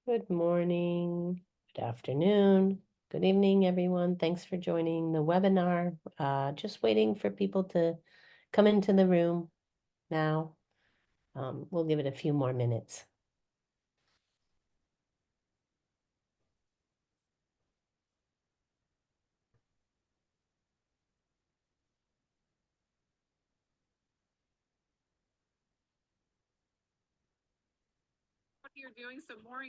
Good morning, good afternoon, good evening, everyone. Thanks for joining the webinar. Just waiting for people to come into the room now. We'll give it a few more minutes. You're doing some more.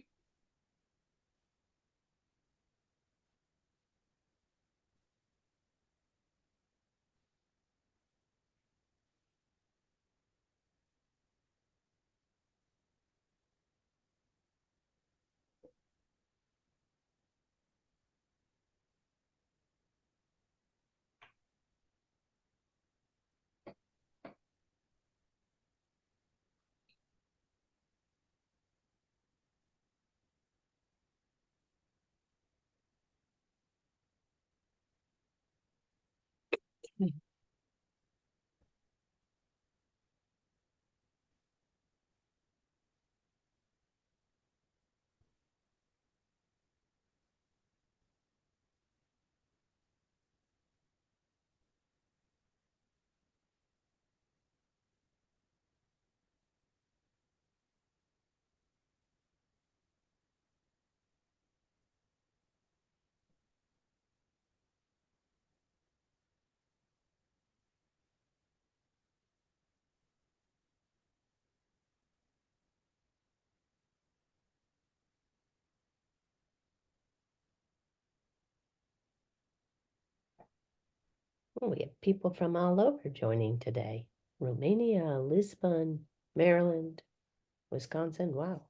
Oh, we have people from all over joining today. Romania, Lisbon, Maryland, Wisconsin. Wow.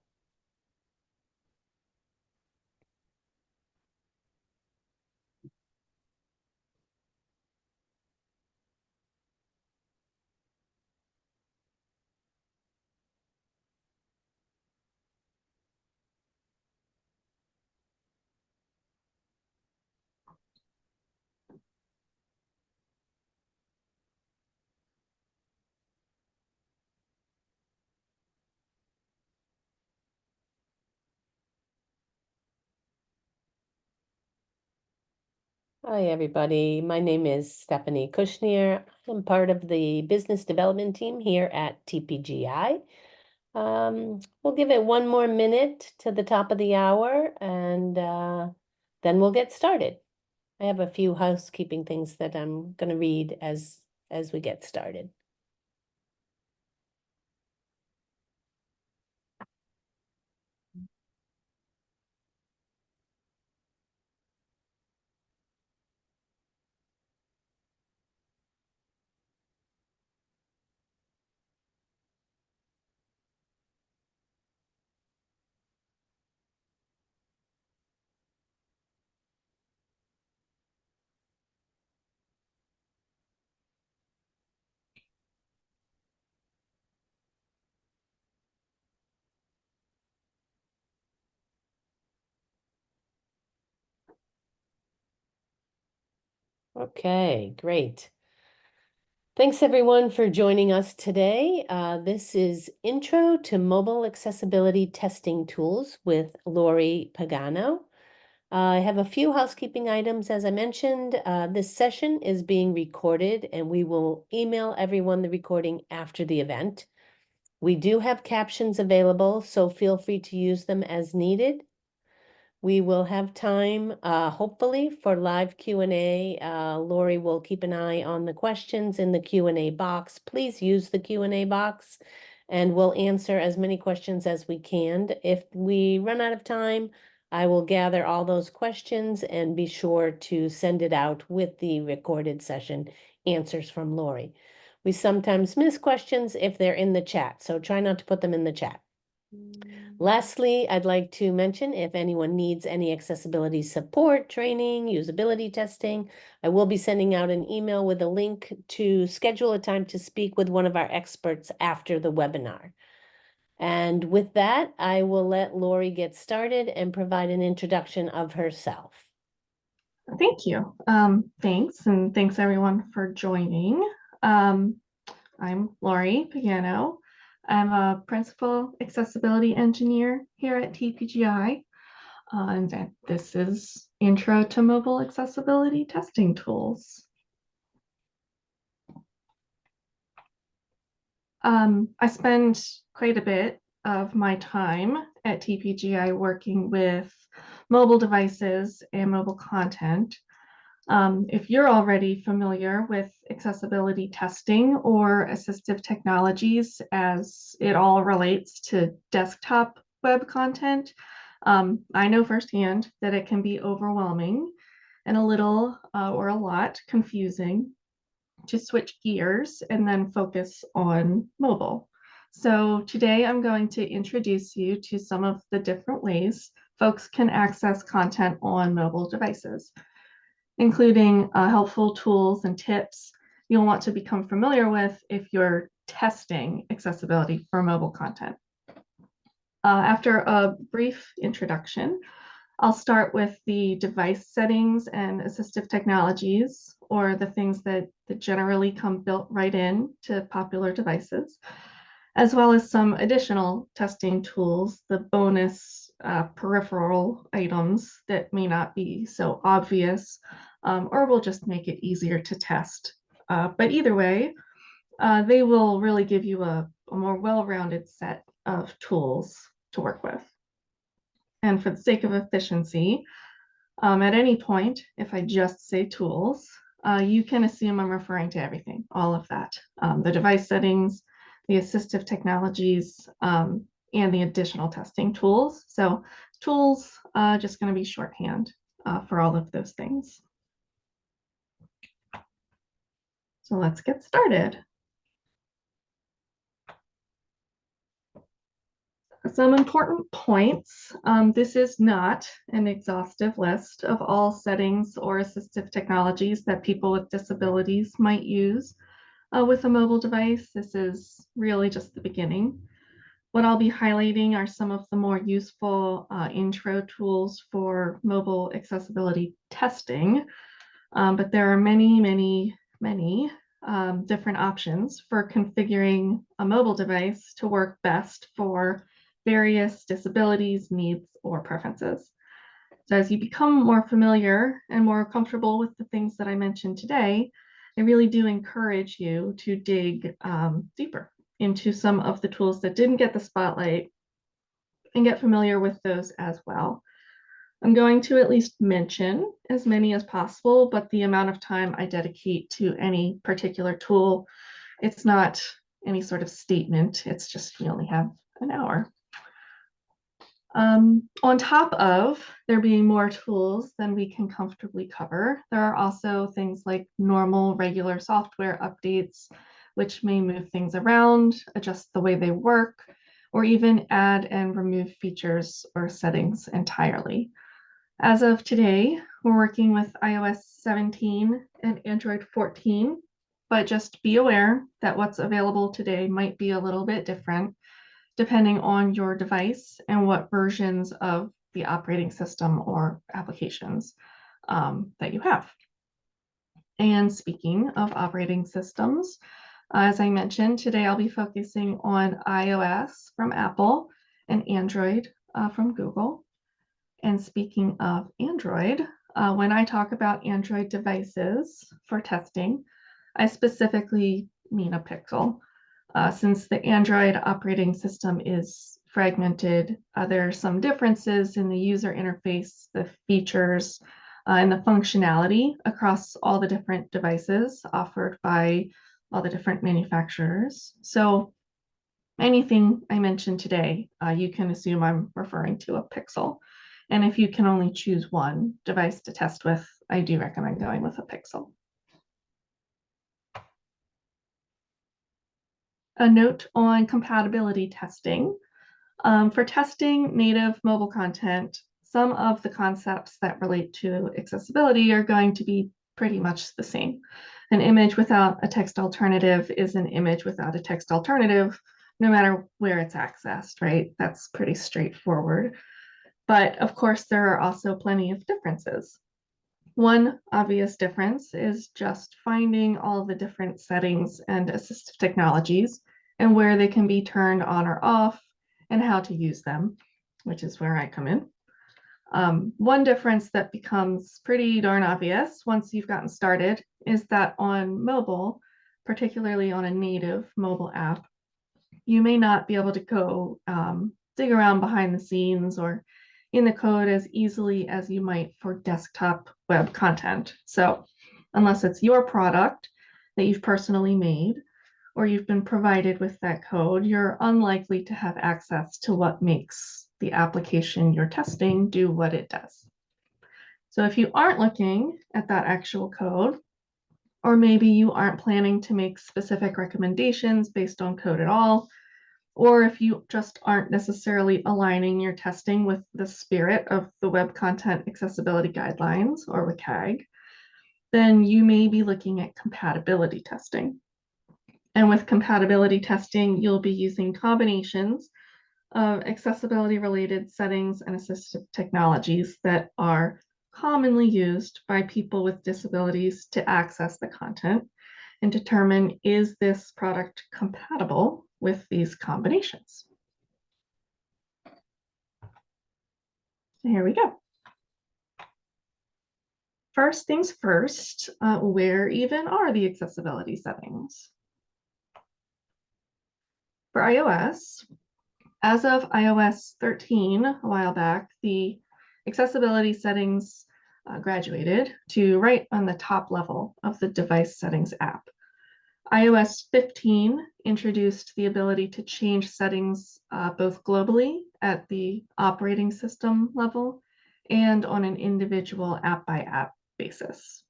Hi, everybody. My name is Stephanie Kushner. I'm part of the business development team here at TPGi. We'll give it one more minute to the top of the hour and then we'll get started. I have a few housekeeping things that I'm going to read as we get started. Okay, great. Thanks everyone for joining us today. This is Intro to Mobile Accessibility Testing Tools with Laurie Pagano. I have a few housekeeping items. As I mentioned, this session is being recorded and we will email everyone the recording after the event. We do have captions available, so feel free to use them as needed. We will have time, hopefully, for live Q&A. Laurie will keep an eye on the questions in the Q&A box. Please use the Q&A box and we'll answer as many questions as we can. If we run out of time, I will gather all those questions and be sure to send it out with the recorded session answers from Laurie. We sometimes miss questions if they're in the chat, so try not to put them in the chat. Lastly, I'd like to mention if anyone needs any accessibility support, training, usability testing, I will be sending out an email with a link to schedule a time to speak with one of our experts after the webinar. And with that, I will let Laurie get started and provide an introduction of herself. Thank you. Thanks, and thanks everyone for joining. I'm Laurie Pagano. I'm a principal accessibility engineer here at TPGi, and this is Intro to Mobile Accessibility Testing Tools. I spend quite a bit of my time at TPGi working with mobile devices and mobile content. If you're already familiar with accessibility testing or assistive technologies as it all relates to desktop web content, I know firsthand that it can be overwhelming and a little or a lot confusing to switch gears and then focus on mobile. So today I'm going to introduce you to some of the different ways folks can access content on mobile devices, including helpful tools and tips you'll want to become familiar with if you're testing accessibility for mobile content. After a brief introduction, I'll start with the device settings and assistive technologies, or the things that generally come built right in to popular devices, as well as some additional testing tools, the bonus peripheral items that may not be so obvious, or will just make it easier to test. But either way, they will really give you a more well-rounded set of tools to work with. And for the sake of efficiency, at any point, if I just say tools, you can assume I'm referring to everything, all of that. The device settings, the assistive technologies, and the additional testing tools. So tools, just going to be shorthand for all of those things. So let's get started. Some important points. This is not an exhaustive list of all settings or assistive technologies that people with disabilities might use with a mobile device. This is really just the beginning. What I'll be highlighting are some of the more useful intro tools for mobile accessibility testing, but there are many different options for configuring a mobile device to work best for various disabilities, needs, or preferences. So as you become more familiar and more comfortable with the things that I mentioned today, I really do encourage you to dig deeper into some of the tools that didn't get the spotlight and get familiar with those as well. I'm going to at least mention as many as possible, but the amount of time I dedicate to any particular tool, it's not any sort of statement. It's just we only have an hour. On top of there being more tools than we can comfortably cover, there are also things like normal, regular software updates, which may move things around, adjust the way they work, or even add and remove features or settings entirely. As of today, we're working with iOS 17 and Android 14, but just be aware that what's available today might be a little bit different depending on your device and what versions of the operating system or applications that you have. And speaking of operating systems, as I mentioned, today I'll be focusing on iOS from Apple and Android from Google. And speaking of Android, when I talk about Android devices for testing, I specifically mean a Pixel. Since the Android operating system is fragmented, there are some differences in the user interface, the features, and the functionality across all the different devices offered by all the different manufacturers. So anything I mentioned today, you can assume I'm referring to a Pixel. And if you can only choose one device to test with, I do recommend going with a Pixel. A note on compatibility testing. For testing native mobile content, some of the concepts that relate to accessibility are going to be pretty much the same. An image without a text alternative is an image without a text alternative, no matter where it's accessed, right? That's pretty straightforward. But of course, there are also plenty of differences. One obvious difference is just finding all the different settings and assistive technologies and where they can be turned on or off and how to use them, which is where I come in. One difference that becomes pretty darn obvious once you've gotten started is that on mobile, particularly on a native mobile app, you may not be able to go dig around behind the scenes or in the code as easily as you might for desktop web content. So unless it's your product that you've personally made or you've been provided with that code, you're unlikely to have access to what makes the application you're testing do what it does. So if you aren't looking at that actual code, or maybe you aren't planning to make specific recommendations based on code at all, or if you just aren't necessarily aligning your testing with the spirit of the Web Content Accessibility Guidelines, or WCAG, then you may be looking at compatibility testing. And with compatibility testing, you'll be using combinations of accessibility-related settings and assistive technologies that are commonly used by people with disabilities to access the content and determine, is this product compatible with these combinations? Here we go. First things first, where even are the accessibility settings? For iOS, as of iOS 13 a while back, the accessibility settings graduated to right on the top level of the device settings app. iOS 15 introduced the ability to change settings both globally at the operating system level and on an individual app-by-app basis.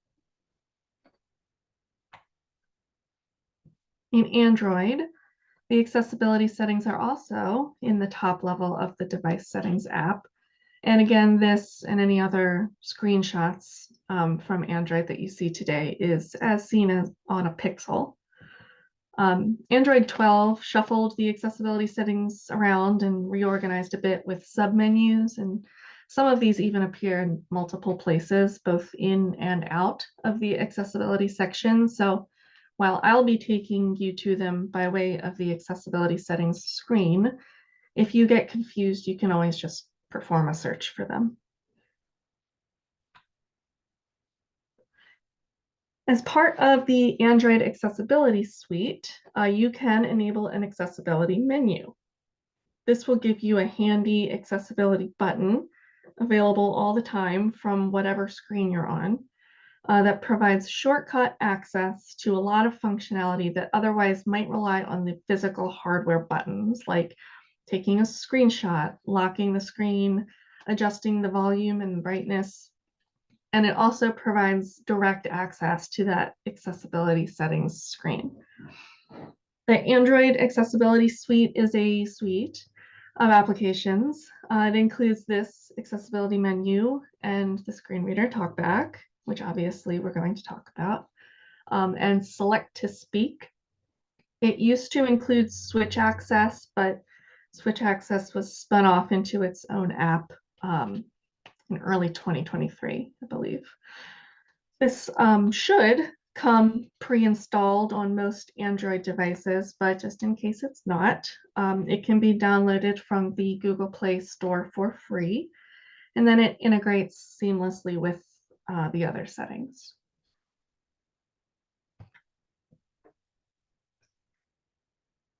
In Android, the accessibility settings are also in the top level of the device settings app. And again, this and any other screenshots from Android that you see today is as seen as on a pixel. Android 12 shuffled the accessibility settings around and reorganized a bit with submenus, and some of these even appear in multiple places, both in and out of the accessibility section. So while I'll be taking you to them by way of the accessibility settings screen, if you get confused, you can always just perform a search for them. As part of the Android accessibility suite, you can enable an accessibility menu. This will give you a handy accessibility button available all the time from whatever screen you're on that provides shortcut access to a lot of functionality that otherwise might rely on the physical hardware buttons, like taking a screenshot, locking the screen, adjusting the volume and brightness. And it also provides direct access to that accessibility settings screen. The Android Accessibility Suite is a suite of applications. It includes this accessibility menu and the screen reader talkback, which obviously we're going to talk about, and select to speak. It used to include switch access, but switch access was spun off into its own app in early 2023, I believe. This should come pre-installed on most Android devices, but just in case it's not, it can be downloaded from the Google Play Store for free, and then it integrates seamlessly with the other settings.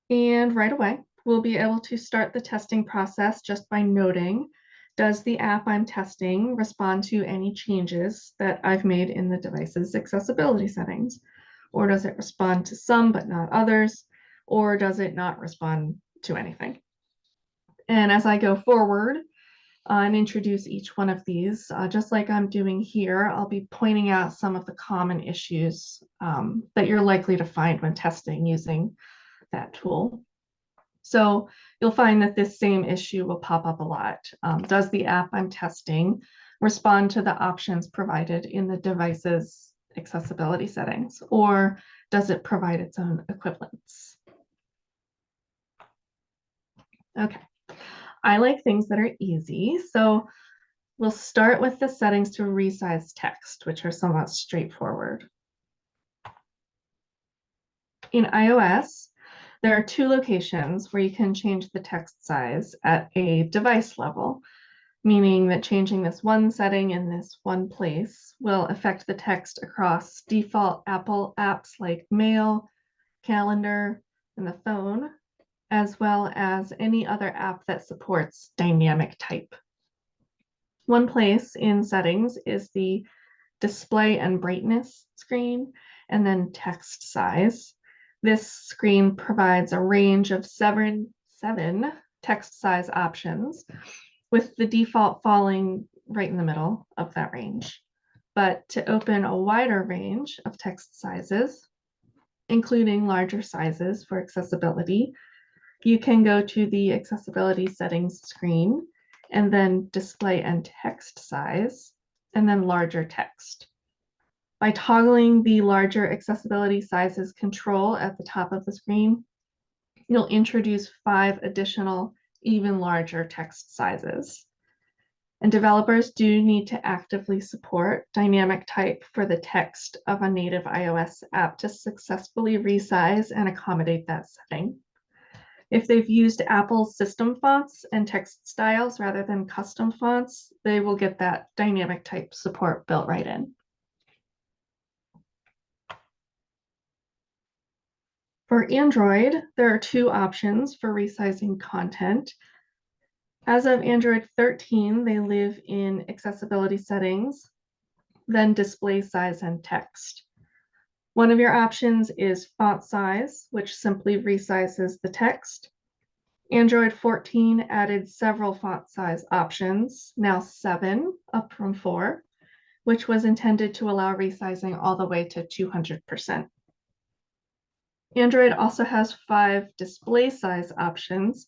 And right away, we'll be able to start the testing process just by noting, does the app I'm testing respond to any changes that I've made in the device's accessibility settings? Or does it respond to some but not others? Or does it not respond to anything? And as I go forward and introduce each one of these, just like I'm doing here, I'll be pointing out some of the common issues that you're likely to find when testing using that tool. So you'll find that this same issue will pop up a lot. Does the app I'm testing respond to the options provided in the device's accessibility settings, or does it provide its own equivalents? Okay, I like things that are easy. So we'll start with the settings to resize text, which are somewhat straightforward. In iOS, There are two locations where you can change the text size at a device level, meaning that changing this one setting in this one place will affect the text across default Apple apps like Mail, Calendar, and the phone, as well as any other app that supports dynamic type. One place in settings is the display and brightness screen, and then text size. This screen provides a range of seven text size options, with the default falling right in the middle of that range. But to open a wider range of text sizes, including larger sizes for accessibility, you can go to the accessibility settings screen and then display and text size, and then larger text. By toggling the larger accessibility sizes control at the top of the screen, you'll introduce 5 additional, even larger text sizes. And developers do need to actively support dynamic type for the text of a native iOS app to successfully resize and accommodate that setting. If they've used Apple's system fonts and text styles rather than custom fonts, they will get that dynamic type support built right in. For Android, there are 2 options for resizing content. As of Android 13, they live in accessibility settings, then display size and text. One of your options is font size, which simply resizes the text. Android 14 added several font size options, now 7, up from 4, which was intended to allow resizing all the way to 200%. Android also has 5 display size options,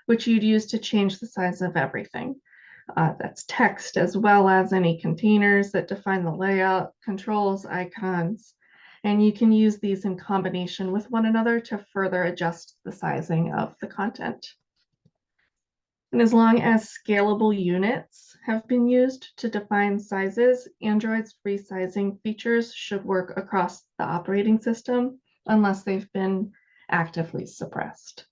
which you'd use to change the size of everything. That's text, as well as any containers that define the layout, controls, icons, and you can use these in combination with one another to further adjust the sizing of the content. And as long as scalable units have been used to define sizes, Android's resizing features should work across the operating system unless they've been actively suppressed.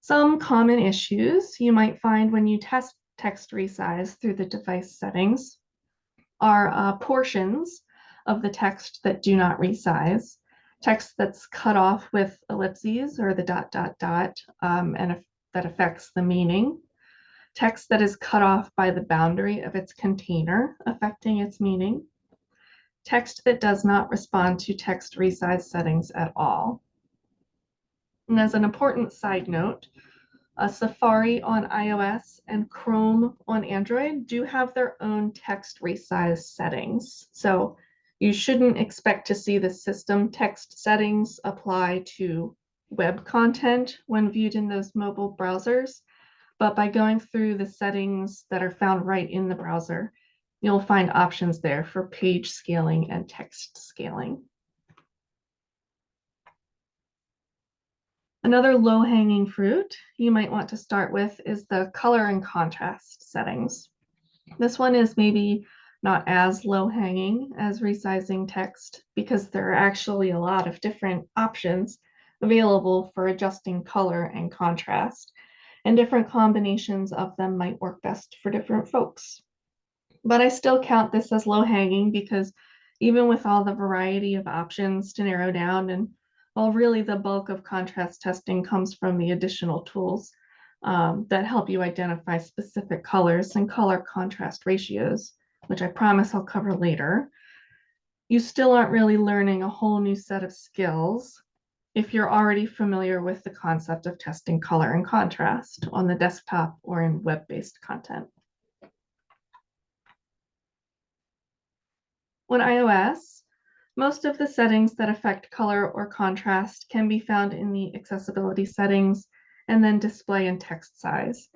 Some common issues you might find when you test text resize through the device settings are portions of the text that do not resize, text that's cut off with ellipses or the ... and that affects the meaning, text that is cut off by the boundary of its container, affecting its meaning, text that does not respond to text resize settings at all. And as an important side note, Safari on iOS and Chrome on Android do have their own text resize settings. So you shouldn't expect to see the system text settings apply to web content when viewed in those mobile browsers. But by going through the settings that are found right in the browser, you'll find options there for page scaling and text scaling. Another low-hanging fruit you might want to start with is the color and contrast settings. This one is maybe not as low-hanging as resizing text because there are actually a lot of different options available for adjusting color and contrast, and different combinations of them might work best for different folks. But I still count this as low-hanging because even with all the variety of options to narrow down, and well, really the bulk of contrast testing comes from the additional tools that help you identify specific colors and color contrast ratios, which I promise I'll cover later. You still aren't really learning a whole new set of skills if you're already familiar with the concept of testing color and contrast on the desktop or in web-based content. On iOS, most of the settings that affect color or contrast can be found in the accessibility settings and then display and text size.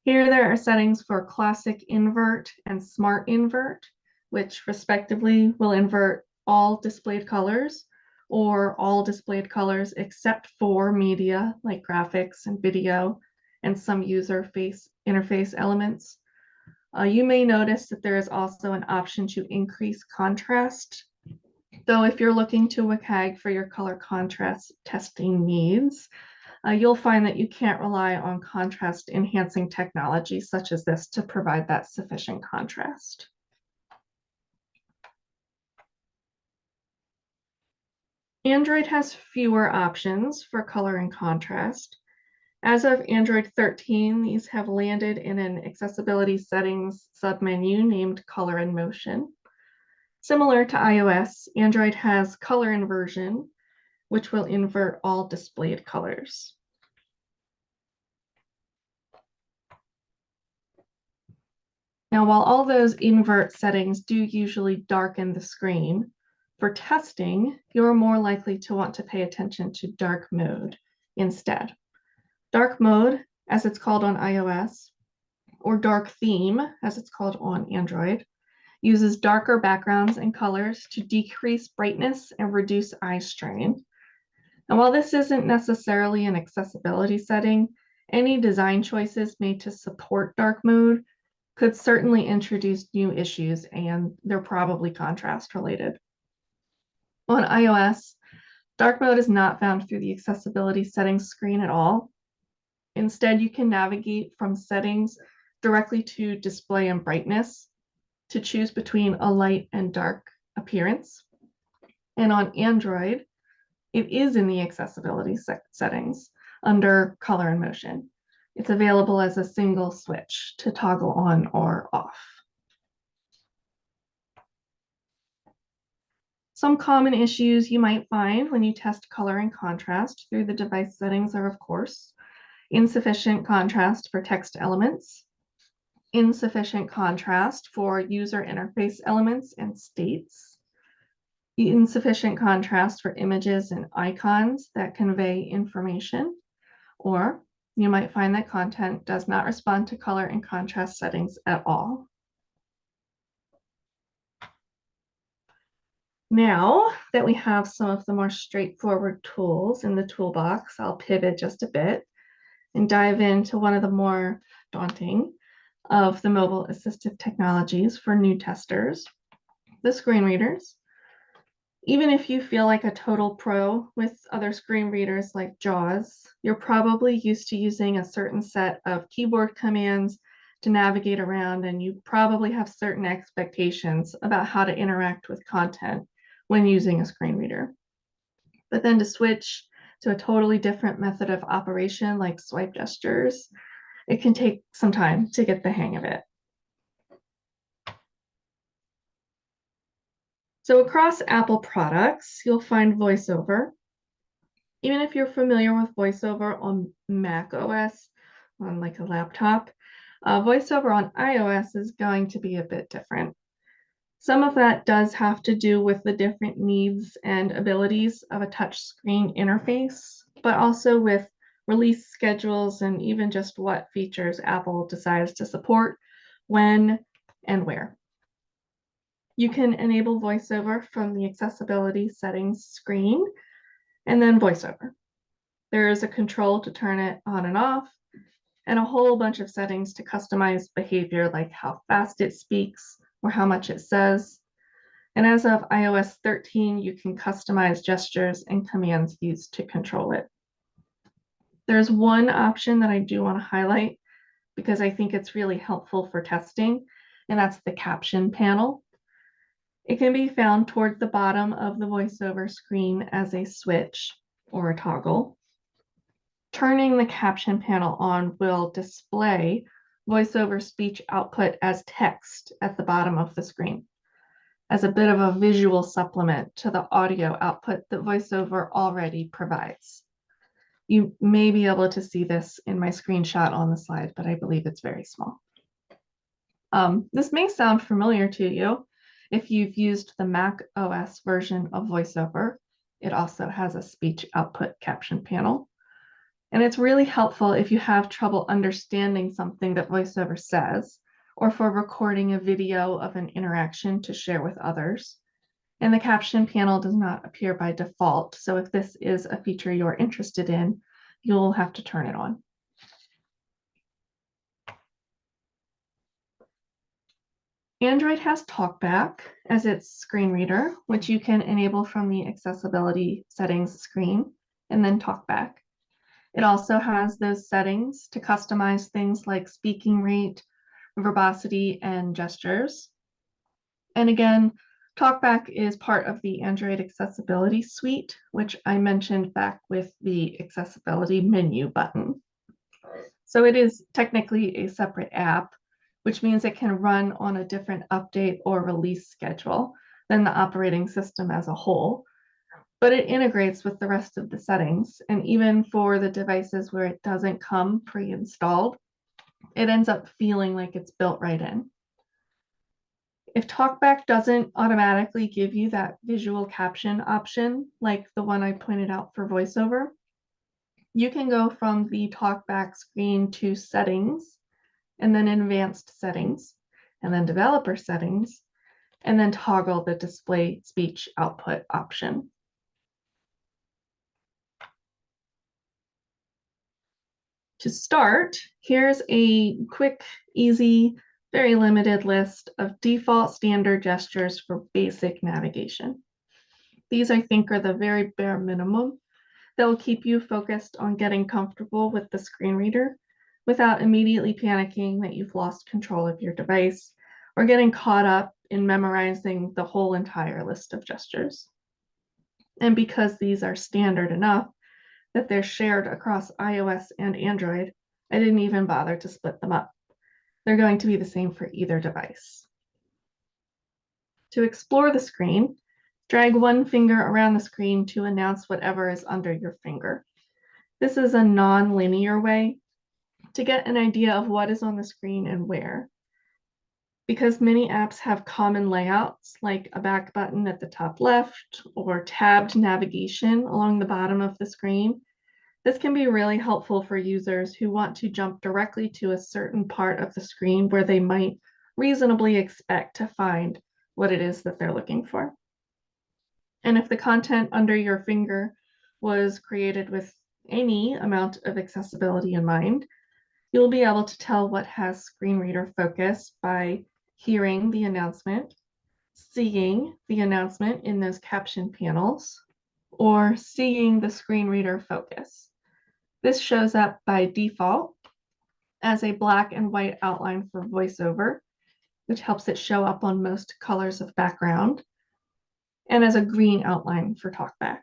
Here there are settings for classic invert and smart invert, which respectively will invert all displayed colors or all displayed colors except for media like graphics and video and some user interface elements. You may notice that there is also an option to increase contrast Though if you're looking to WCAG for your color contrast testing needs, you'll find that you can't rely on contrast enhancing technology such as this to provide that sufficient contrast. Android has fewer options for color and contrast. As of Android 13, these have landed in an accessibility settings submenu named Color and Motion. Similar to iOS, Android has color inversion, which will invert all displayed colors. Now, while all those invert settings do usually darken the screen, for testing, you're more likely to want to pay attention to dark mode instead. Dark mode, as it's called on iOS, or dark theme, as it's called on Android, uses darker backgrounds and colors to decrease brightness and reduce eye strain. And while this isn't necessarily an accessibility setting, any design choices made to support dark mode could certainly introduce new issues, and they're probably contrast related. On iOS, dark mode is not found through the accessibility settings screen at all. Instead, you can navigate from settings directly to display and brightness to choose between a light and dark appearance. And on Android, it is in the accessibility settings under color and motion. It's available as a single switch to toggle on or off. Some common issues you might find when you test color and contrast through the device settings are, of course, insufficient contrast for text elements, insufficient contrast for user interface elements and states, insufficient contrast for images and icons that convey information, or you might find that content does not respond to color and contrast settings at all. Now that we have some of the more straightforward tools in the toolbox, I'll pivot just a bit and dive into one of the more daunting of the mobile assistive technologies for new testers, the screen readers. Even if you feel like a total pro with other screen readers like JAWS, you're probably used to using a certain set of keyboard commands to navigate around, and you probably have certain expectations about how to interact with content when using a screen reader. But then to switch to a totally different method of operation like swipe gestures, it can take some time to get the hang of it. So across Apple products, you'll find VoiceOver. Even if you're familiar with VoiceOver on Mac OS, on like a laptop, VoiceOver on iOS is going to be a bit different. Some of that does have to do with the different needs and abilities of a touchscreen interface, but also with release schedules and even just what features Apple decides to support, when, and where. You can enable VoiceOver from the accessibility settings screen and then VoiceOver. There is a control to turn it on and off, and a whole bunch of settings to customize behavior like how fast it speaks or how much it says. And as of iOS 13, you can customize gestures and commands used to control it. There's one option that I do want to highlight because I think it's really helpful for testing, and that's the caption panel. It can be found toward the bottom of the VoiceOver screen as a switch or a toggle. Turning the caption panel on will display VoiceOver speech output as text at the bottom of the screen, as a bit of a visual supplement to the audio output that VoiceOver already provides. You may be able to see this in my screenshot on the slide, but I believe it's very small. This may sound familiar to you if you've used the Mac OS version of VoiceOver. It also has a speech output caption panel. And it's really helpful if you have trouble understanding something that VoiceOver says, or for recording a video of an interaction to share with others. And the caption panel does not appear by default, so if this is a feature you're interested in, you'll have to turn it on. Android has TalkBack as its screen reader, which you can enable from the accessibility settings screen and then TalkBack. It also has those settings to customize things like speaking rate, verbosity, and gestures. And again, TalkBack is part of the Android accessibility suite, which I mentioned back with the accessibility menu button. So it is technically a separate app, which means it can run on a different update or release schedule than the operating system as a whole, but it integrates with the rest of the settings. And even for the devices where it doesn't come pre-installed, it ends up feeling like it's built right in. If TalkBack doesn't automatically give you that visual caption option, like the one I pointed out for VoiceOver, you can go from the TalkBack screen to settings, and then advanced settings, and then developer settings, and then toggle the display speech output option. To start, here's a quick, easy, very limited list of default standard gestures for basic navigation. These, I think, are the very bare minimum that will keep you focused on getting comfortable with the screen reader without immediately panicking that you've lost control of your device or getting caught up in memorizing the whole entire list of gestures. And because these are standard enough that they're shared across iOS and Android, I didn't even bother to split them up. They're going to be the same for either device. To explore the screen, drag one finger around the screen to announce whatever is under your finger. This is a non-linear way to get an idea of what is on the screen and where. Because many apps have common layouts, like a back button at the top left or tabbed navigation along the bottom of the screen, this can be really helpful for users who want to jump directly to a certain part of the screen where they might reasonably expect to find what it is that they're looking for. And if the content under your finger was created with any amount of accessibility in mind, you'll be able to tell what has screen reader focus by hearing the announcement, seeing the announcement in those caption panels, or seeing the screen reader focus. This shows up by default as a black and white outline for VoiceOver, which helps it show up on most colors of background, and as a green outline for TalkBack.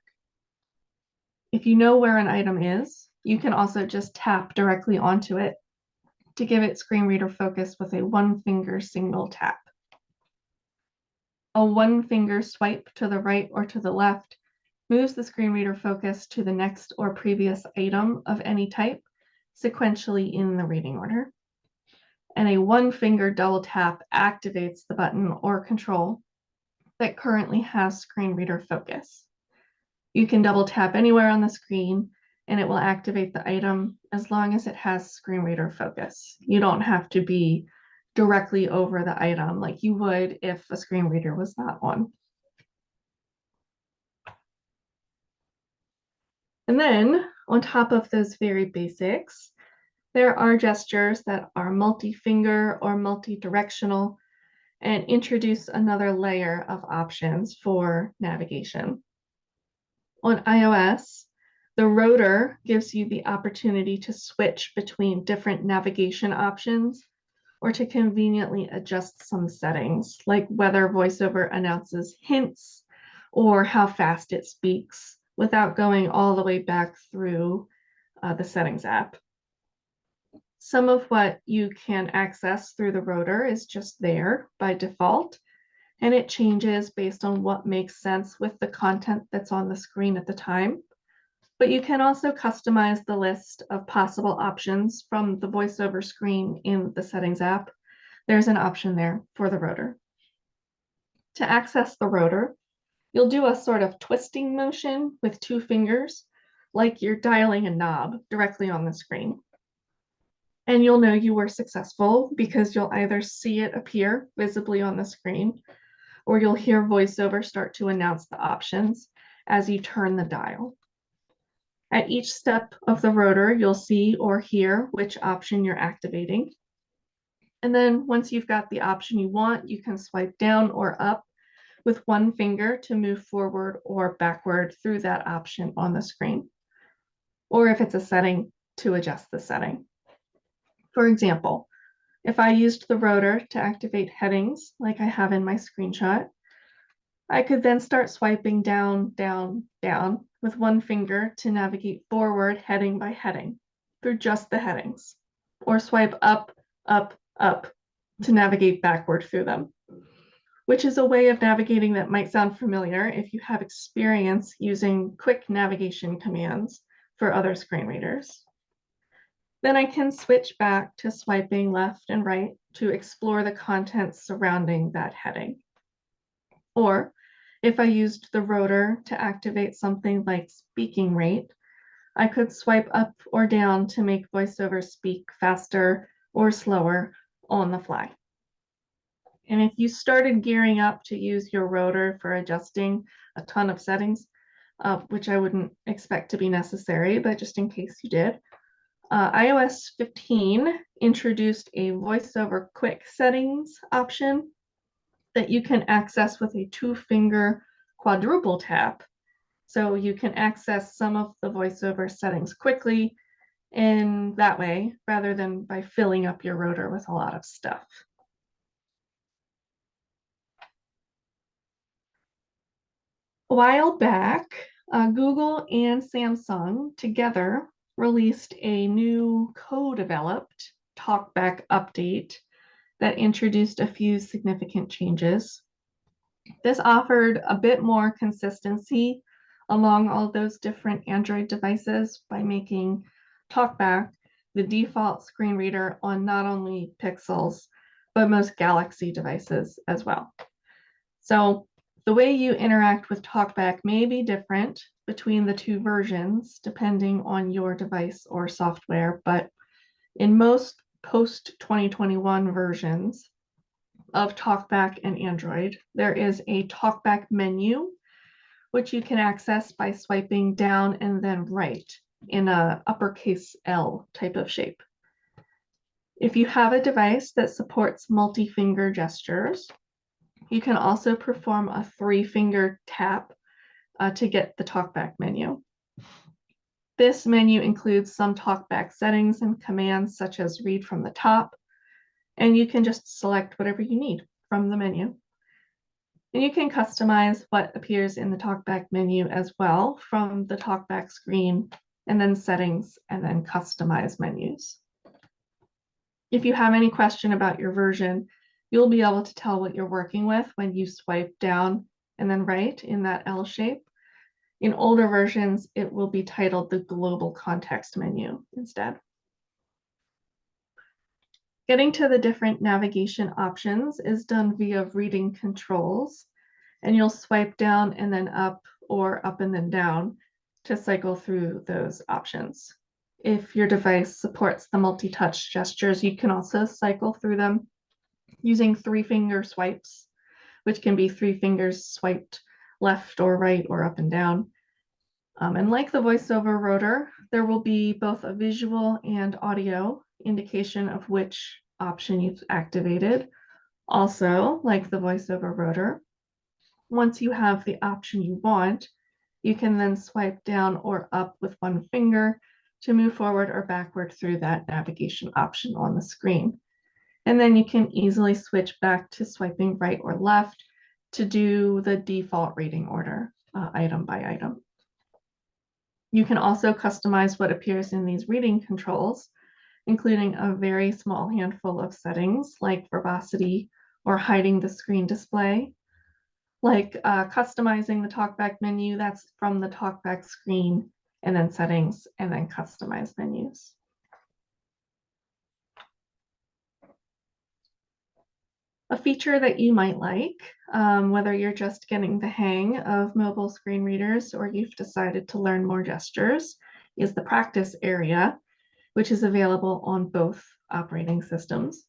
If you know where an item is, you can also just tap directly onto it to give it screen reader focus with a one finger single tap. A one finger swipe to the right or to the left moves the screen reader focus to the next or previous item of any type, sequentially in the reading order. And a one finger double tap activates the button or control that currently has screen reader focus. You can double tap anywhere on the screen and it will activate the item as long as it has screen reader focus. You don't have to be directly over the item like you would if a screen reader was not on. And then on top of those very basics, there are gestures that are multi-finger or multi-directional and introduce another layer of options for navigation. On iOS, the rotor gives you the opportunity to switch between different navigation options or to conveniently adjust some settings, like whether VoiceOver announces hints or how fast it speaks without going all the way back through the settings app. Some of what you can access through the rotor is just there by default, and it changes based on what makes sense with the content that's on the screen at the time. But you can also customize the list of possible options from the VoiceOver screen in the settings app. There's an option there for the rotor. To access the rotor, you'll do a sort of twisting motion with two fingers, like you're dialing a knob directly on the screen. And you'll know you were successful because you'll either see it appear visibly on the screen or you'll hear VoiceOver start to announce the options as you turn the dial. At each step of the rotor, you'll see or hear which option you're activating. And then once you've got the option you want, you can swipe down or up with one finger to move forward or backward through that option on the screen. Or if it's a setting, to adjust the setting. For example, if I used the rotor to activate headings like I have in my screenshot, I could then start swiping down, down, down with one finger to navigate forward heading by heading through just the headings, or swipe up, up, up to navigate backward through them, which is a way of navigating that might sound familiar if you have experience using quick navigation commands for other screen readers. Then I can switch back to swiping left and right to explore the contents surrounding that heading. Or if I used the rotor to activate something like speaking rate, I could swipe up or down to make VoiceOver speak faster or slower on the fly. And if you started gearing up to use your rotor for adjusting a ton of settings, which I wouldn't expect to be necessary, but just in case you did, iOS 15 introduced a VoiceOver quick settings option that you can access with a two-finger quadruple tap. So you can access some of the VoiceOver settings quickly in that way, rather than by filling up your rotor with a lot of stuff. A while back, Google and Samsung together released a new co-developed TalkBack update that introduced a few significant changes. This offered a bit more consistency along all those different Android devices by making TalkBack the default screen reader on not only Pixels, but most Galaxy devices as well. So the way you interact with TalkBack may be different between the two versions, depending on your device or software, but in most post-2021 versions of TalkBack and Android, there is a TalkBack menu, which you can access by swiping down and then right in a uppercase L type of shape. If you have a device that supports multi-finger gestures, you can also perform a three-finger tap to get the TalkBack menu. This menu includes some TalkBack settings and commands such as read from the top, and you can just select whatever you need from the menu. And you can customize what appears in the TalkBack menu as well from the TalkBack screen, and then settings, and then customize menus. If you have any question about your version, you'll be able to tell what you're working with when you swipe down and then right in that L shape. In older versions, it will be titled the global context menu instead. Getting to the different navigation options is done via reading controls, and you'll swipe down and then up, or up and then down to cycle through those options. If your device supports the multi-touch gestures, you can also cycle through them using three-finger swipes, which can be three fingers swiped left or right or up and down. And like the VoiceOver rotor, there will be both a visual and audio indication of which option you've activated. Also, like the VoiceOver rotor, once you have the option you want, you can then swipe down or up with one finger to move forward or backward through that navigation option on the screen. And then you can easily switch back to swiping right or left to do the default reading order, item by item. You can also customize what appears in these reading controls, including a very small handful of settings like verbosity or hiding the screen display, like customizing the TalkBack menu. That's from the TalkBack screen, and then settings, and then customize menus. A feature that you might like, whether you're just getting the hang of mobile screen readers or you've decided to learn more gestures, is the practice area, which is available on both operating systems.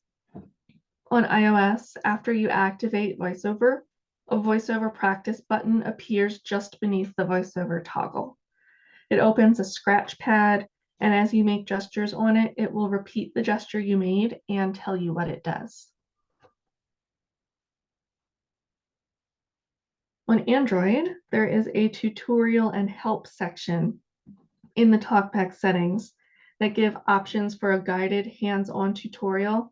On iOS, after you activate VoiceOver, a VoiceOver practice button appears just beneath the VoiceOver toggle. It opens a scratch pad And as you make gestures on it, it will repeat the gesture you made and tell you what it does. On Android, there is a tutorial and help section in the TalkBack settings that give options for a guided hands-on tutorial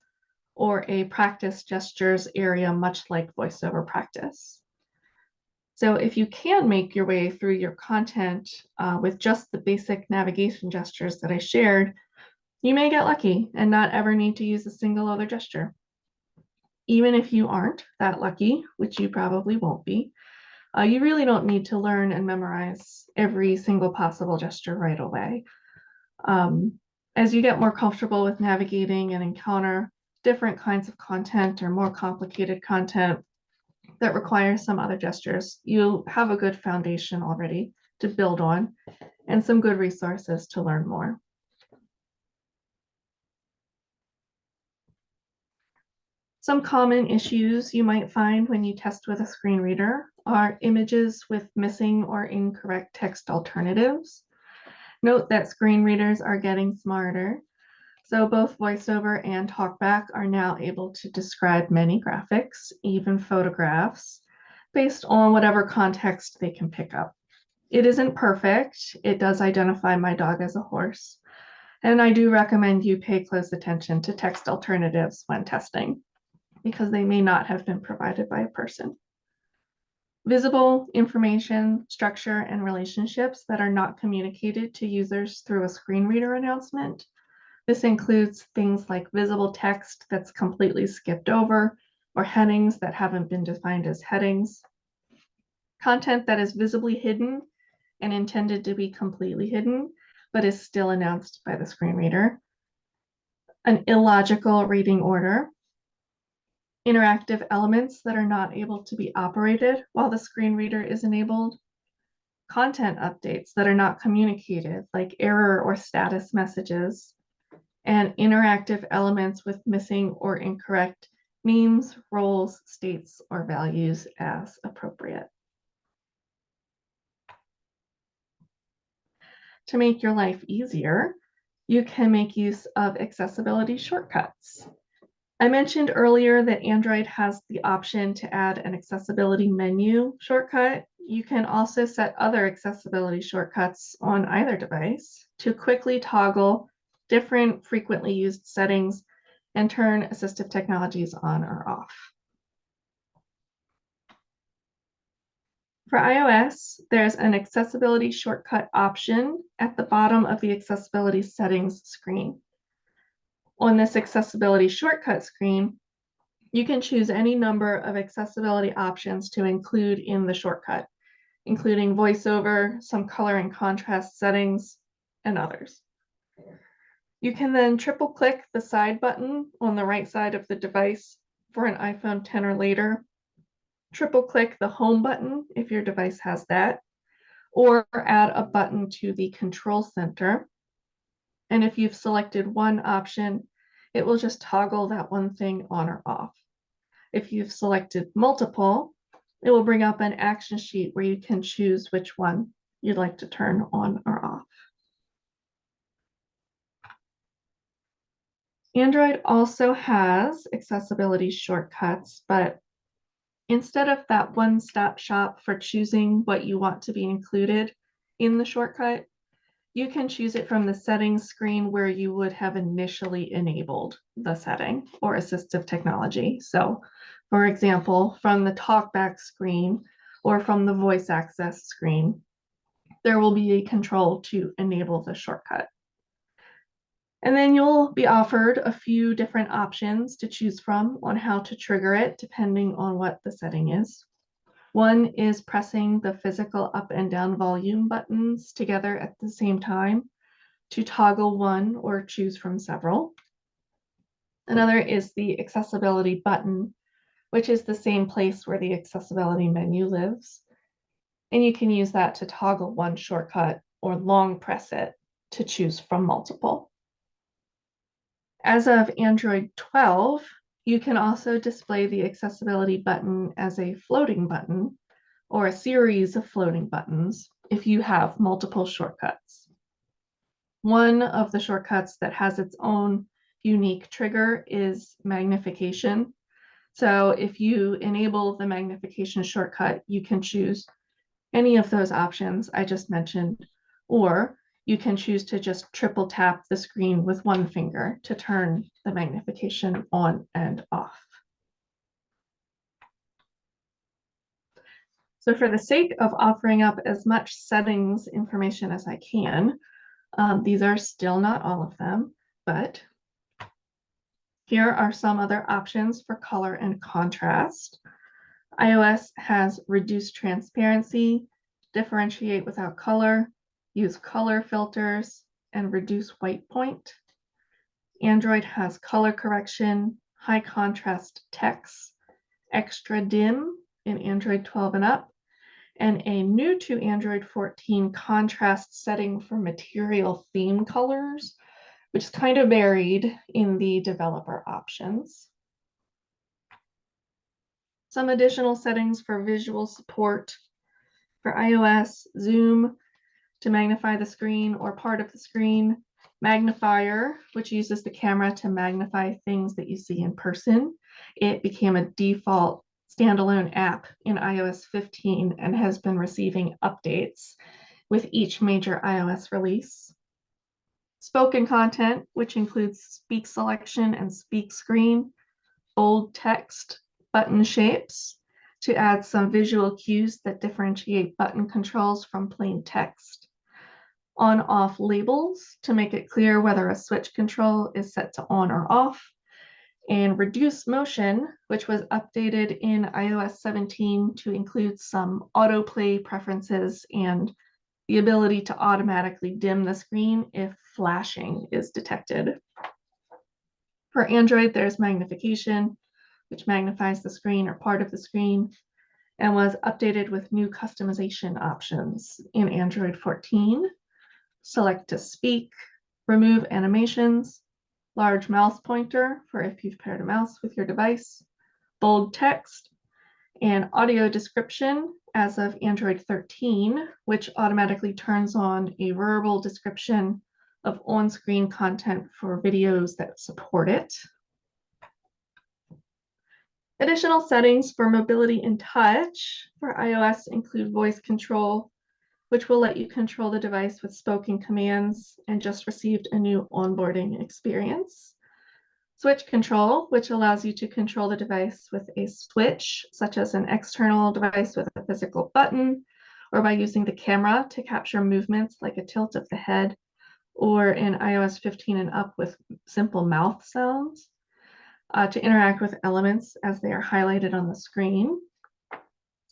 or a practice gestures area, much like voiceover practice. So if you can make your way through your content with just the basic navigation gestures that I shared, you may get lucky and not ever need to use a single other gesture. Even if you aren't that lucky, which you probably won't be, you really don't need to learn and memorize every single possible gesture right away. As you get more comfortable with navigating and encounter different kinds of content or more complicated content that requires some other gestures, you have a good foundation already to build on and some good resources to learn more. Some common issues you might find when you test with a screen reader are images with missing or incorrect text alternatives. Note that screen readers are getting smarter, so both VoiceOver and TalkBack are now able to describe many graphics, even photographs, based on whatever context they can pick up. It isn't perfect. It does identify my dog as a horse, and I do recommend you pay close attention to text alternatives when testing, because they may not have been provided by a person. Visible information, structure, and relationships that are not communicated to users through a screen reader announcement. This includes things like visible text that's completely skipped over, or headings that haven't been defined as headings. Content that is visibly hidden and intended to be completely hidden, but is still announced by the screen reader. An illogical reading order. Interactive elements that are not able to be operated while the screen reader is enabled. Content updates that are not communicated, like error or status messages. And interactive elements with missing or incorrect names, roles, states, or values as appropriate. To make your life easier, you can make use of accessibility shortcuts. I mentioned earlier that Android has the option to add an accessibility menu shortcut. You can also set other accessibility shortcuts on either device to quickly toggle different frequently used settings and turn assistive technologies on or off. For iOS, there's an accessibility shortcut option at the bottom of the accessibility settings screen. On this accessibility shortcut screen, you can choose any number of accessibility options to include in the shortcut, including voiceover, some color and contrast settings, and others. You can then triple click the side button on the right side of the device for an iPhone 10 or later, triple click the home button if your device has that, or add a button to the control center. And if you've selected one option, it will just toggle that one thing on or off. If you've selected multiple, it will bring up an action sheet where you can choose which one you'd like to turn on or off. Android also has accessibility shortcuts, but instead of that one-stop shop for choosing what you want to be included in the shortcut, you can choose it from the settings screen where you would have initially enabled the setting or assistive technology. So, for example, from the TalkBack screen or from the voice access screen, there will be a control to enable the shortcut. And then you'll be offered a few different options to choose from on how to trigger it, depending on what the setting is. One is pressing the physical up and down volume buttons together at the same time to toggle one or choose from several. Another is the accessibility button, which is the same place where the accessibility menu lives. And you can use that to toggle one shortcut or long press it to choose from multiple. As of Android 12, you can also display the accessibility button as a floating button or a series of floating buttons if you have multiple shortcuts. One of the shortcuts that has its own unique trigger is magnification. So if you enable the magnification shortcut, you can choose any of those options I just mentioned, or you can choose to just triple tap the screen with one finger to turn the magnification on and off. So for the sake of offering up as much settings information as I can, these are still not all of them, but here are some other options for color and contrast. iOS has reduce transparency, differentiate without color, use color filters, and reduce white point. Android has color correction, high contrast text, extra dim in Android 12 and up, and a new to Android 14 contrast setting for material theme colors, which is kind of buried in the developer options. Some additional settings for visual support for iOS: zoom to magnify the screen or part of the screen, magnifier, which uses the camera to magnify things that you see in person. It became a default standalone app in iOS 15 and has been receiving updates with each major iOS release. Spoken content, which includes speak selection and speak screen, bold text, button shapes, to add some visual cues that differentiate button controls from plain text. On-off labels to make it clear whether a switch control is set to on or off, and reduce motion, which was updated in iOS 17 to include some autoplay preferences and the ability to automatically dim the screen if flashing is detected. For Android, there's magnification, which magnifies the screen or part of the screen, and was updated with new customization options in Android 14. Select to speak, remove animations, large mouse pointer for if you've paired a mouse with your device, bold text, and audio description as of Android 13, which automatically turns on a verbal description of on-screen content for videos that support it. Additional settings for mobility and touch for iOS include voice control, which will let you control the device with spoken commands, and just received a new onboarding experience. Switch control, which allows you to control the device with a switch, such as an external device with a physical button, or by using the camera to capture movements like a tilt of the head, or in iOS 15 and up with simple mouth sounds, to interact with elements as they are highlighted on the screen.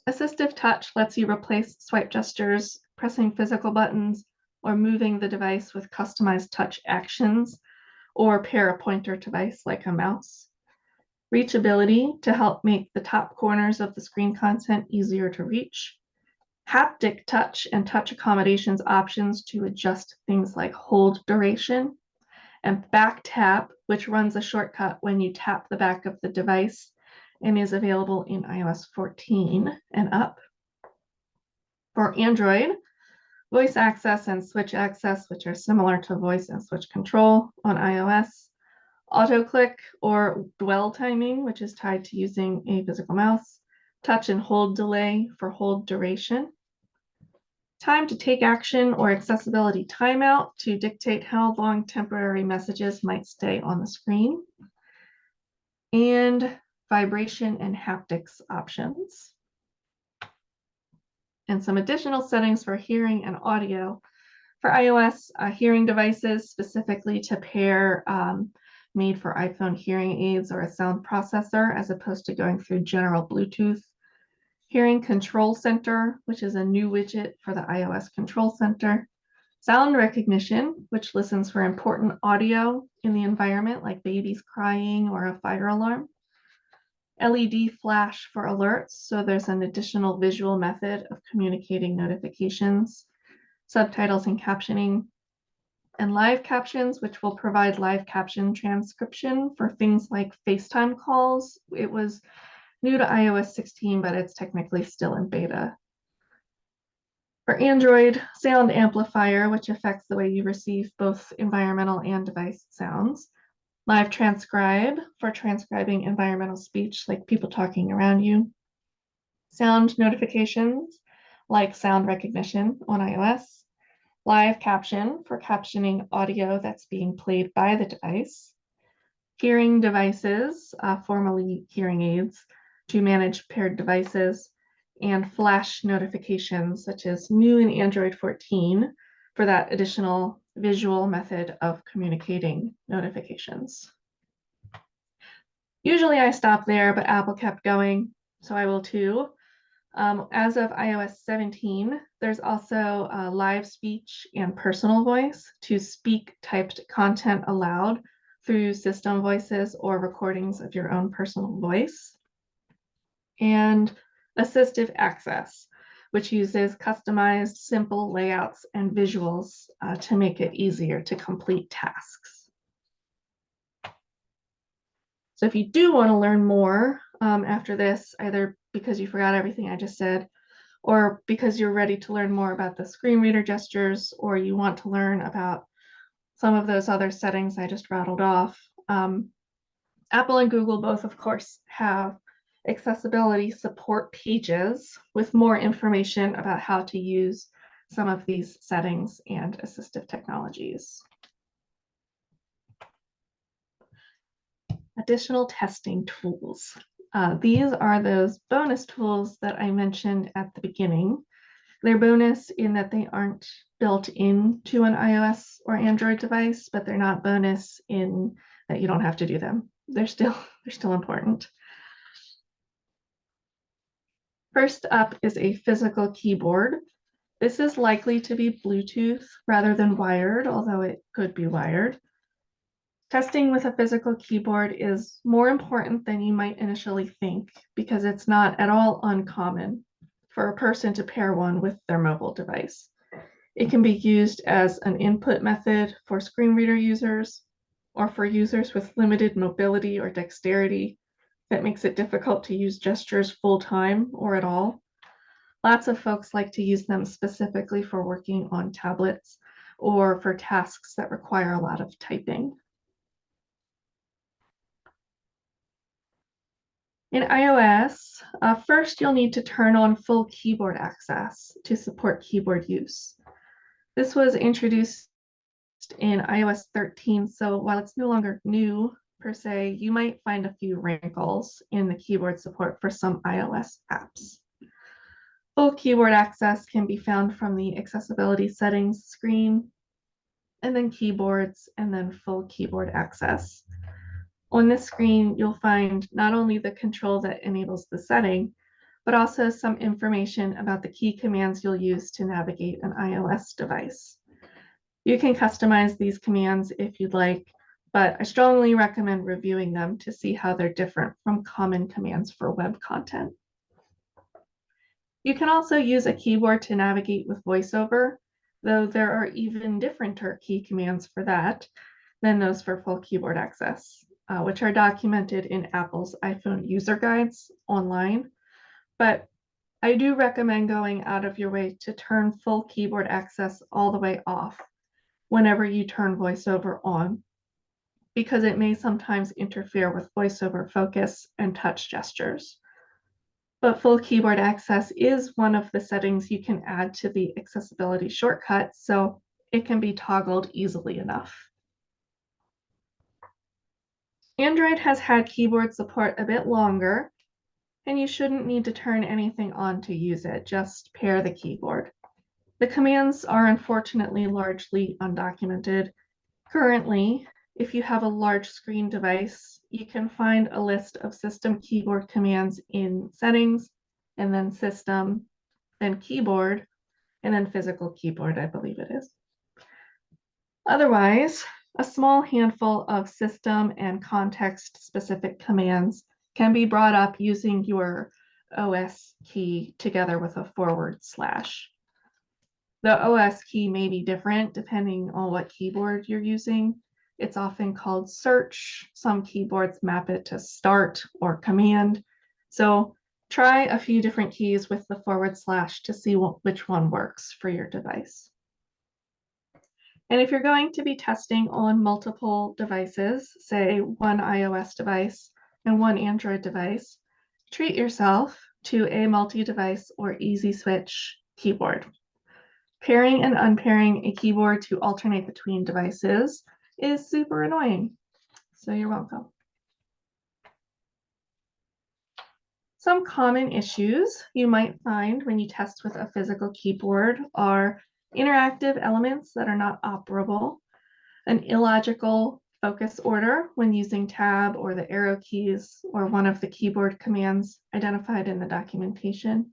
Assistive touch lets you replace swipe gestures, pressing physical buttons, or moving the device with customized touch actions, or pair a pointer device like a mouse. Reachability to help make the top corners of the screen content easier to reach. Haptic touch and touch accommodations options to adjust things like hold duration. And back tap, which runs a shortcut when you tap the back of the device and is available in iOS 14 and up. For Android, voice access and switch access, which are similar to voice and switch control on iOS. Auto click or dwell timing, which is tied to using a physical mouse. Touch and hold delay for hold duration. Time to take action or accessibility timeout to dictate how long temporary messages might stay on the screen. And vibration and haptics options. And some additional settings for hearing and audio. For iOS, hearing devices specifically to pair made for iPhone hearing aids or a sound processor as opposed to going through general Bluetooth. Hearing Control Center, which is a new widget for the iOS Control Center. Sound recognition, which listens for important audio in the environment like babies crying or a fire alarm. LED flash for alerts, so there's an additional visual method of communicating notifications. Subtitles and captioning. And live captions, which will provide live caption transcription for things like FaceTime calls. It was new to iOS 16, but it's technically still in beta. For Android, sound amplifier, which affects the way you receive both environmental and device sounds. Live transcribe for transcribing environmental speech, like people talking around you. Sound notifications, like sound recognition on iOS. Live caption for captioning audio that's being played by the device. Hearing devices, formerly hearing aids, to manage paired devices, and flash notifications, such as new in Android 14 for that additional visual method of communicating notifications. Usually I stop there, but Apple kept going, so I will too. As of iOS 17, there's also live speech and personal voice to speak typed content aloud through system voices or recordings of your own personal voice. And assistive access, which uses customized simple layouts and visuals to make it easier to complete tasks. So if you do want to learn more after this, either because you forgot everything I just said, or because you're ready to learn more about the screen reader gestures, or you want to learn about some of those other settings I just rattled off, Apple and Google both, of course, have accessibility support pages with more information about how to use some of these settings and assistive technologies. Additional testing tools. These are those bonus tools that I mentioned at the beginning. They're bonus in that they aren't built into an iOS or Android device, but they're not bonus in that you don't have to do them. They're still important. First up is a physical keyboard. This is likely to be Bluetooth rather than wired, although it could be wired. Testing with a physical keyboard is more important than you might initially think because it's not at all uncommon for a person to pair one with their mobile device. It can be used as an input method for screen reader users or for users with limited mobility or dexterity that makes it difficult to use gestures full time or at all. Lots of folks like to use them specifically for working on tablets or for tasks that require a lot of typing. In iOS, first you'll need to turn on full keyboard access to support keyboard use. This was introduced in iOS 13, so while it's no longer new per se, you might find a few wrinkles in the keyboard support for some iOS apps. Full keyboard access can be found from the accessibility settings screen, and then keyboards, and then full keyboard access. On this screen, you'll find not only the control that enables the setting, but also some information about the key commands you'll use to navigate an iOS device. You can customize these commands if you'd like, but I strongly recommend reviewing them to see how they're different from common commands for web content. You can also use a keyboard to navigate with VoiceOver, though there are even differenter key commands for that than those for full keyboard access, which are documented in Apple's iPhone user guides online. But I do recommend going out of your way to turn full keyboard access all the way off whenever you turn VoiceOver on, because it may sometimes interfere with VoiceOver focus and touch gestures. But full keyboard access is one of the settings you can add to the accessibility shortcut, so it can be toggled easily enough. Android has had keyboard support a bit longer, and you shouldn't need to turn anything on to use it, just pair the keyboard. The commands are unfortunately largely undocumented. Currently, if you have a large screen device, you can find a list of system keyboard commands in Settings, and then System, then Keyboard, and then Physical Keyboard, I believe it is. Otherwise, a small handful of system and context-specific commands can be brought up using your OS key together with a /. The OS key may be different depending on what keyboard you're using. It's often called search. Some keyboards map it to start or command. So Try a few different keys with the / to see which one works for your device. And if you're going to be testing on multiple devices, say one iOS device and one Android device, treat yourself to a multi-device or easy switch keyboard. Pairing and unpairing a keyboard to alternate between devices is super annoying. So you're welcome. Some common issues you might find when you test with a physical keyboard are interactive elements that are not operable, an illogical focus order when using tab or the arrow keys or one of the keyboard commands identified in the documentation,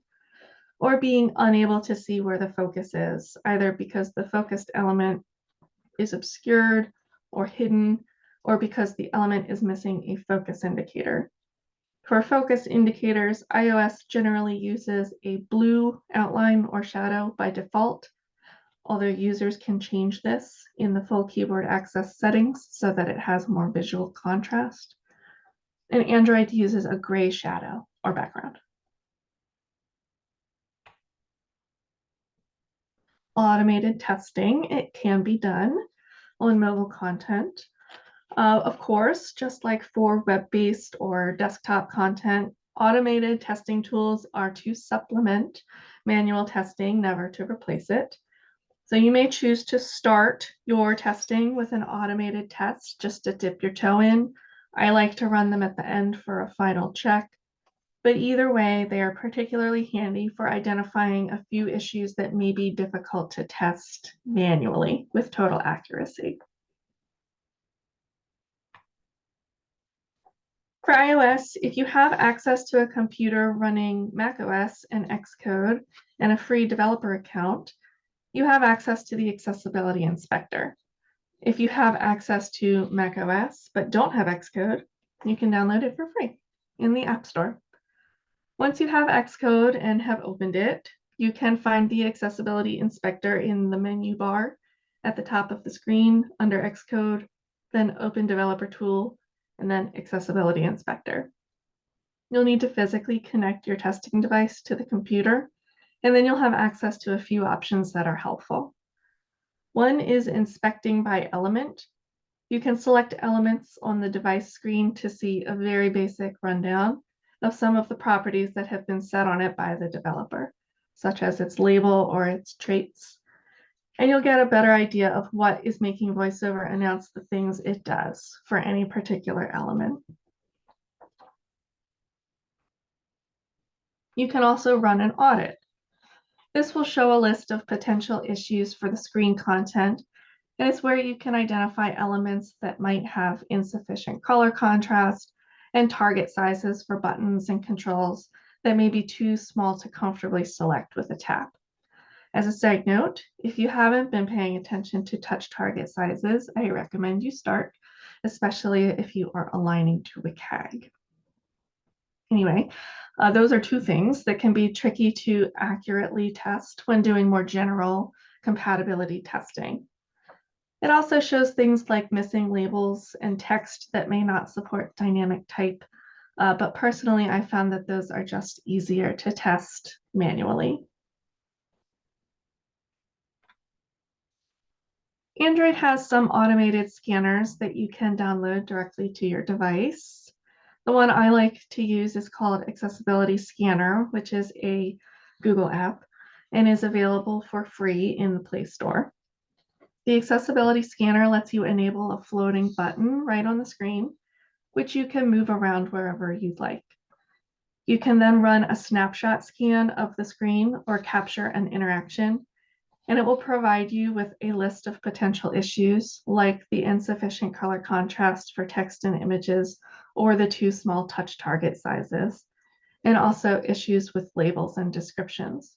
or being unable to see where the focus is, either because the focused element is obscured or hidden, or because the element is missing a focus indicator. For focus indicators, iOS generally uses a blue outline or shadow by default, although users can change this in the full keyboard access settings so that it has more visual contrast. And Android uses a gray shadow or background. Automated testing, it can be done on mobile content. Of course, just like for web-based or desktop content, automated testing tools are to supplement manual testing, never to replace it. So you may choose to start your testing with an automated test just to dip your toe in. I like to run them at the end for a final check. But either way, they are particularly handy for identifying a few issues that may be difficult to test manually with total accuracy. For iOS, if you have access to a computer running macOS and Xcode and a free developer account, you have access to the Accessibility Inspector. If you have access to macOS but don't have Xcode, you can download it for free in the App Store. Once you have Xcode and have opened it, you can find the Accessibility Inspector in the menu bar at the top of the screen under Xcode, then Open Developer Tool, and then Accessibility Inspector. You'll need to physically connect your testing device to the computer, and then you'll have access to a few options that are helpful. One is inspecting by element. You can select elements on the device screen to see a very basic rundown of some of the properties that have been set on it by the developer, such as its label or its traits. And you'll get a better idea of what is making VoiceOver announce the things it does for any particular element. You can also run an audit. This will show a list of potential issues for the screen content, and it's where you can identify elements that might have insufficient color contrast and target sizes for buttons and controls that may be too small to comfortably select with a tap. As a side note, if you haven't been paying attention to touch target sizes, I recommend you start, especially if you are aligning to WCAG. Anyway, those are two things that can be tricky to accurately test when doing more general compatibility testing. It also shows things like missing labels and text that may not support dynamic type, but personally, I found that those are just easier to test manually. Android has some automated scanners that you can download directly to your device. The one I like to use is called Accessibility Scanner, which is a Google app and is available for free in the Play Store. The Accessibility Scanner lets you enable a floating button right on the screen, which you can move around wherever you'd like. You can then run a snapshot scan of the screen or capture an interaction, and it will provide you with a list of potential issues like the insufficient color contrast for text and images or the too small touch target sizes, and also issues with labels and descriptions,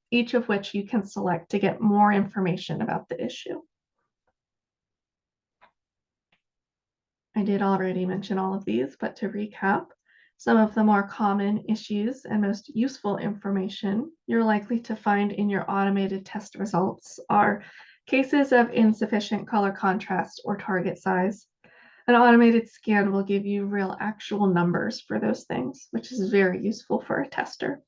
each of which you can select to get more information about the issue. I did already mention all of these, but to recap, some of the more common issues and most useful information you're likely to find in your automated test results are cases of insufficient color contrast or target size, An automated scan will give you real actual numbers for those things, which is very useful for a tester.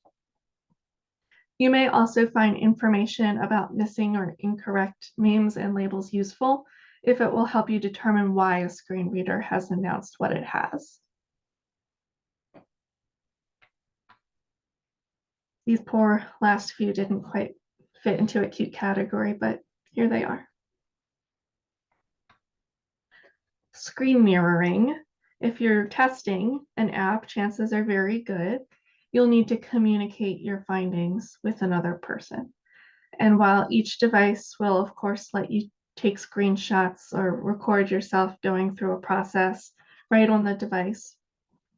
You may also find information about missing or incorrect names and labels useful if it will help you determine why a screen reader has announced what it has. These poor last few didn't quite fit into a cute category, but here they are. Screen mirroring. If you're testing an app, chances are very good you'll need to communicate your findings with another person. And while each device will, of course, let you take screenshots or record yourself going through a process right on the device,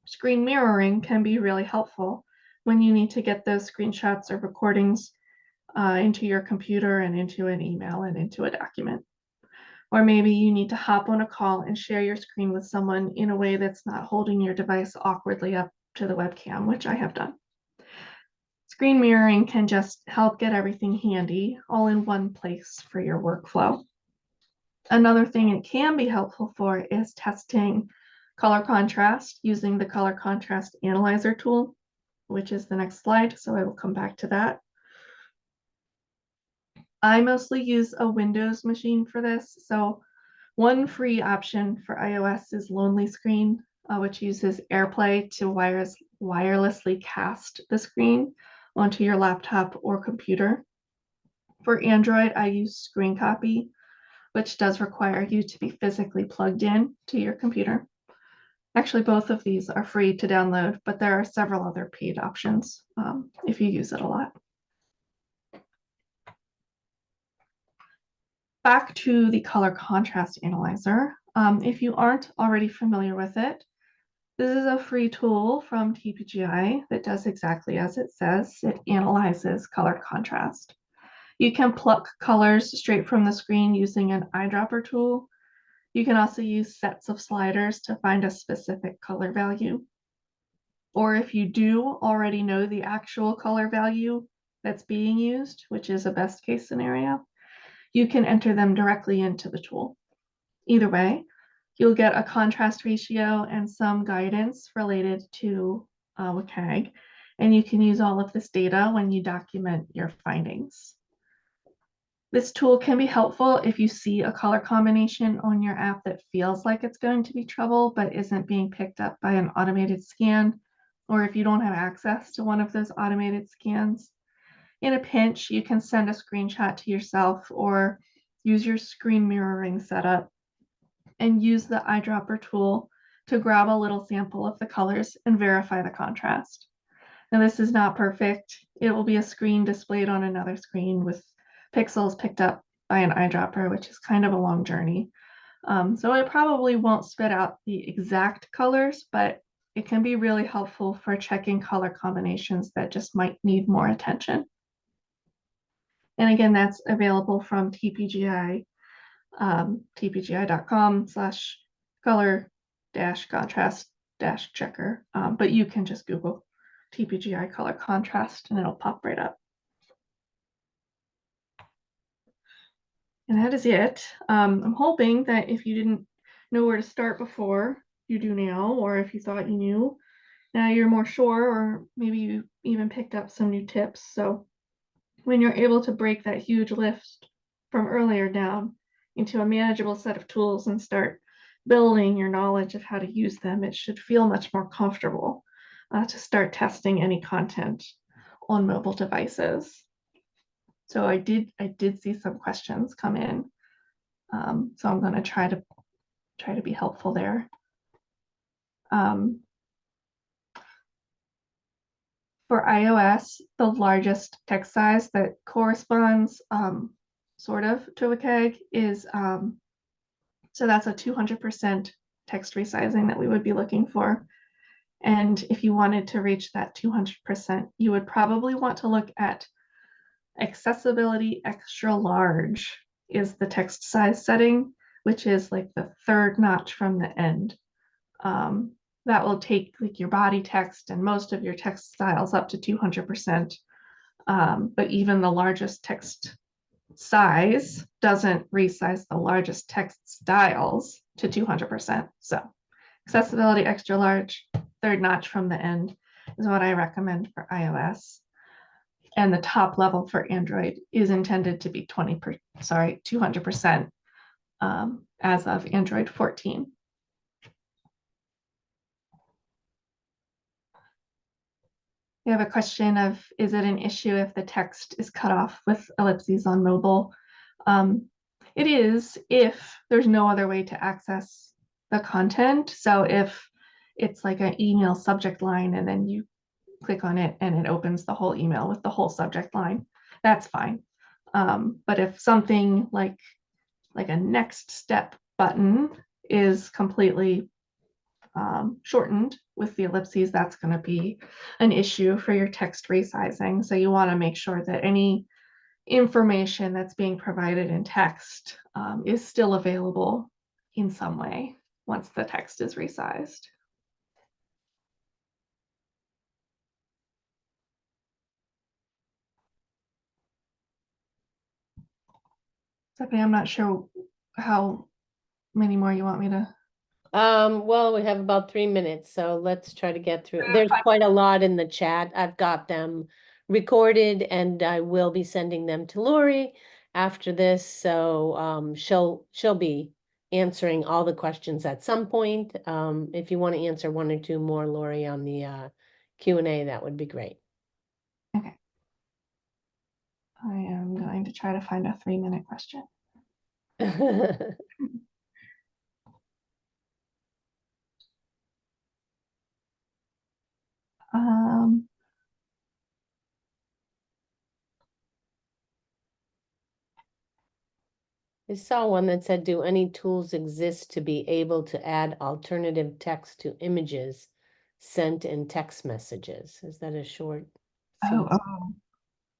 screen mirroring can be really helpful when you need to get those screenshots or recordings into your computer and into an email and into a document. Or maybe you need to hop on a call and share your screen with someone in a way that's not holding your device awkwardly up to the webcam, which I have done. Screen mirroring can just help get everything handy, all in one place for your workflow. Another thing it can be helpful for is testing color contrast using the color contrast analyzer tool, which is the next slide, so I will come back to that. I mostly use a Windows machine for this, so one free option for iOS is Lonely Screen, which uses AirPlay to wirelessly cast the screen onto your laptop or computer. For Android, I use Screen Copy, which does require you to be physically plugged in to your computer. Actually, both of these are free to download, but there are several other paid options if you use it a lot. Back to the color contrast analyzer. If you aren't already familiar with it, this is a free tool from TPGi that does exactly as it says. It analyzes color contrast. You can pluck colors straight from the screen using an eyedropper tool. You can also use sets of sliders to find a specific color value. Or if you do already know the actual color value that's being used, which is a best case scenario, you can enter them directly into the tool. Either way, you'll get a contrast ratio and some guidance related to WCAG, and you can use all of this data when you document your findings. This tool can be helpful if you see a color combination on your app that feels like it's going to be trouble but isn't being picked up by an automated scan, or if you don't have access to one of those automated scans. In a pinch, you can send a screenshot to yourself or use your screen mirroring setup and use the eyedropper tool to grab a little sample of the colors and verify the contrast. Now, this is not perfect. It will be a screen displayed on another screen with pixels picked up by an eyedropper, which is kind of a long journey. So it probably won't spit out the exact colors, but it can be really helpful for checking color combinations that just might need more attention. And again, that's available from TPGi, tpgi.com/color-contrast-checker, but you can just Google TPGi color contrast and it'll pop right up. And that is it. I'm hoping that if you didn't know where to start before, you do now, or if you thought you knew, now you're more sure, or maybe you even picked up some new tips. So when you're able to break that huge list from earlier down into a manageable set of tools and start building your knowledge of how to use them, it should feel much more comfortable to start testing any content on mobile devices. So I did see some questions come in. So I'm going to try to be helpful there. For iOS, the largest text size that corresponds sort of to WCAG is, so that's a 200% text resizing that we would be looking for. And if you wanted to reach that 200%, you would probably want to look at accessibility extra large is the text size setting, which is like the third notch from the end. That will take like your body text and most of your text styles up to 200%. But even the largest text size doesn't resize the largest text styles to 200%. So accessibility extra large, third notch from the end is what I recommend for iOS. And the top level for Android is intended to be 200% as of Android 14. We have a question of, is it an issue if the text is cut off with ellipses on mobile? It is if there's no other way to access the content. So if it's like an email subject line and then you click on it and it opens the whole email with the whole subject line, that's fine. But if something like a next step button is completely shortened with the ellipses, that's going to be an issue for your text resizing. So you want to make sure that any information that's being provided in text is still available in some way once the text is resized. Stephanie, I'm not sure how many more you want me to. Well, we have about 3 minutes, so let's try to get through. There's quite a lot in the chat. I've got them recorded and I will be sending them to Laurie after this. So she'll be answering all the questions at some point. If you want to answer 1 or 2 more, Laurie, on the Q&A, that would be great. Okay. I am going to try to find a 3-minute question. I saw one that said, do any tools exist to be able to add alternative text to images sent in text messages? Is that a short? Jones.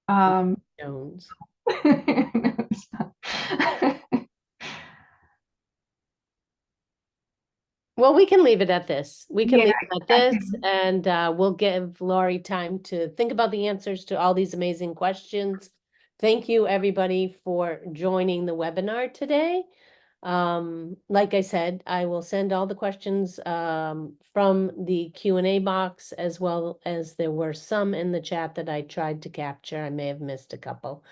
No, it's not. Well, we can leave it at this. We can Yeah, leave it at this, and we'll give Laurie time to think about the answers to all these amazing questions. Thank you, everybody, for joining the webinar today. Like I said, I will send all the questions from the Q&A box, as well as there were some in the chat that I tried to capture. I may have missed a couple,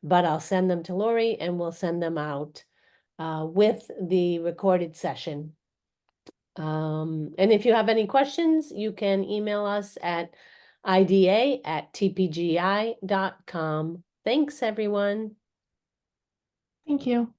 but I'll send them to Laurie and we'll send them out with the recorded session. And if you have any questions, you can email us at ida@tpgi.com. Thanks, everyone. Thank you.